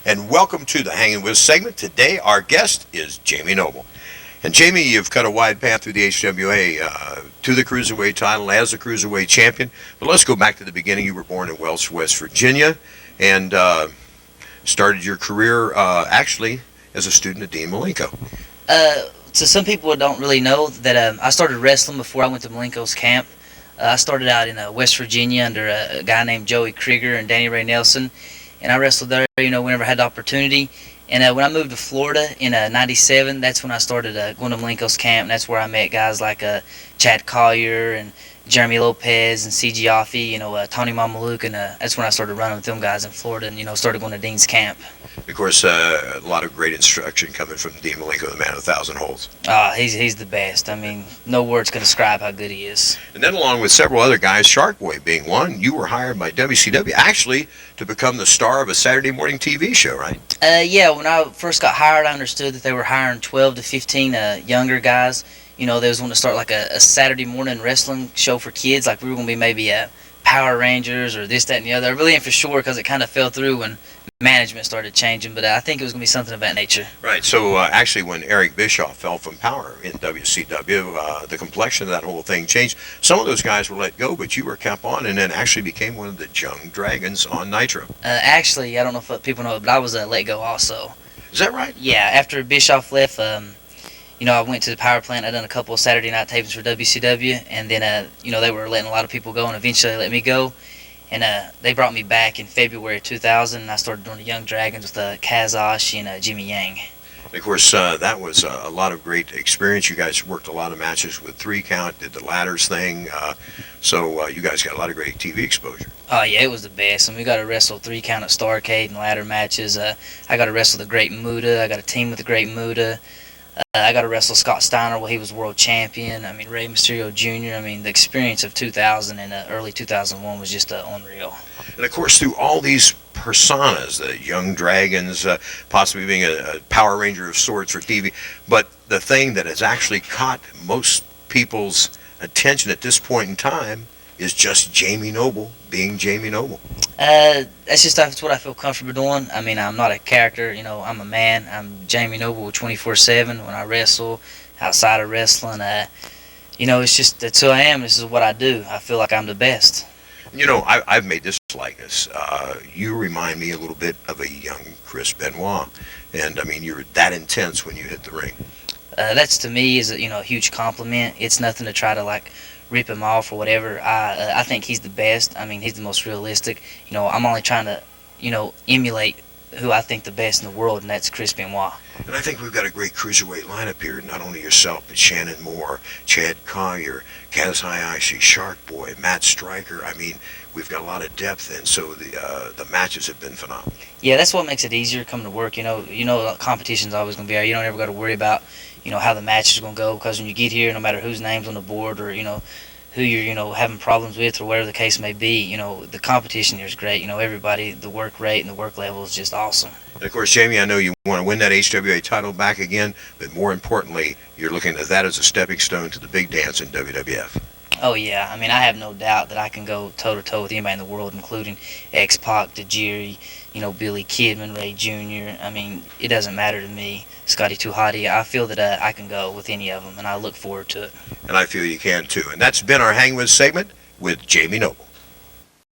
and welcome to the Hanging With segment. Today, our guest is Jamie Knoble. And Jamie, you've cut a wide path through the HWA to the Cruiserweight title as a Cruiserweight champion. But let's go back to the beginning. You were born in Welch, West Virginia, and started your career actually as a student at Dean Malenko. So some people don't really know that I started wrestling before I went to Malenko's camp. I started out in West Virginia under a guy named Joey Krieger and Danny Ray Nelson, and I wrestled there, whenever I had the opportunity. And when I moved to Florida in '97, that's when I started going to Malenko's camp, and that's where I met guys like Chad Collier and Jeremy Lopez and C.G. Offee, Tony Mamaluke, and that's when I started running with them guys in Florida and, started going to Dean's camp. Of course, a lot of great instruction coming from Dean Malenko, the man of 1,000 holds. He's the best. I mean, no words can describe how good he is. And then along with several other guys, Shark Boy being one, you were hired by WCW actually to become the star of a Saturday morning TV show, right? Yeah, when I first got hired, I understood that they were hiring 12 to 15 younger guys. They was wanting to start like a Saturday morning wrestling show for kids. Like we were going to be maybe Power Rangers or this, that, and the other. I really ain't for sure because it kind of fell through when management started changing, but I think it was going to be something of that nature. Right, so actually when Eric Bischoff fell from power in WCW, the complexion of that whole thing changed. Some of those guys were let go, but you were kept on and then actually became one of the Young Dragons on Nitro. Actually, I don't know if people know it, but I was let go also. Is that right? Yeah, after Bischoff left, I went to the power plant. I done a couple of Saturday night tapings for WCW, and then, they were letting a lot of people go, and eventually they let me go. And they brought me back in February 2000, and I started doing the Young Dragons with Kaz Osh and Jimmy Yang. Of course, that was a lot of great experience. You guys worked a lot of matches with 3 count, did the ladders thing, so you guys got a lot of great TV exposure. Oh, yeah, it was the best. And we got to wrestle 3 count at Starrcade and ladder matches. I got to wrestle the Great Muta. I got a team with the Great Muta. I got to wrestle Scott Steiner while he was world champion. I mean, Rey Mysterio Jr. I mean, the experience of 2000 and early 2001 was just unreal. And, of course, through all these personas, the Young Dragons, possibly being a Power Ranger of sorts for TV, but the thing that has actually caught most people's attention at this point in time is just Jamie Knoble being Jamie Knoble. That's what I feel comfortable doing. I mean, I'm not a character, I'm a man. I'm Jamie Knoble 24/7 when I wrestle, outside of wrestling. It's just, that's who I am. This is what I do. I feel like I'm the best. I've made this likeness. You remind me a little bit of a young Chris Benoit. And, I mean, you're that intense when you hit the ring. That's, to me, is a huge compliment. It's nothing to try to, rip him off or whatever. I think he's the best. I mean, he's the most realistic. I'm only trying to, emulate who I think the best in the world, and that's Chris Benoit. And I think we've got a great cruiserweight lineup here. Not only yourself, but Shannon Moore, Chad Collier, Kaz Hayashi, Shark Boy, Matt Stryker. I mean, we've got a lot of depth, and so the matches have been phenomenal. Yeah, that's what makes it easier coming to work. Competition's always going to be there. You don't ever got to worry about, how the match is going to go, because when you get here, no matter whose name's on the board or, who you're, having problems with or whatever the case may be, the competition here is great. Everybody, the work rate and the work level is just awesome. And, of course, Jamie, I know you want to win that HWA title back again, but more importantly, you're looking at that as a stepping stone to the big dance in WWF. Oh, yeah. I mean, I have no doubt that I can go toe-to-toe with anybody in the world, including X-Pac, Tajiri, Billy Kidman, Ray Jr. I mean, it doesn't matter to me. Scotty 2 Hotty. I feel that I can go with any of them, and I look forward to it. And I feel you can, too. And that's been our Hang With segment with Jamie Knoble.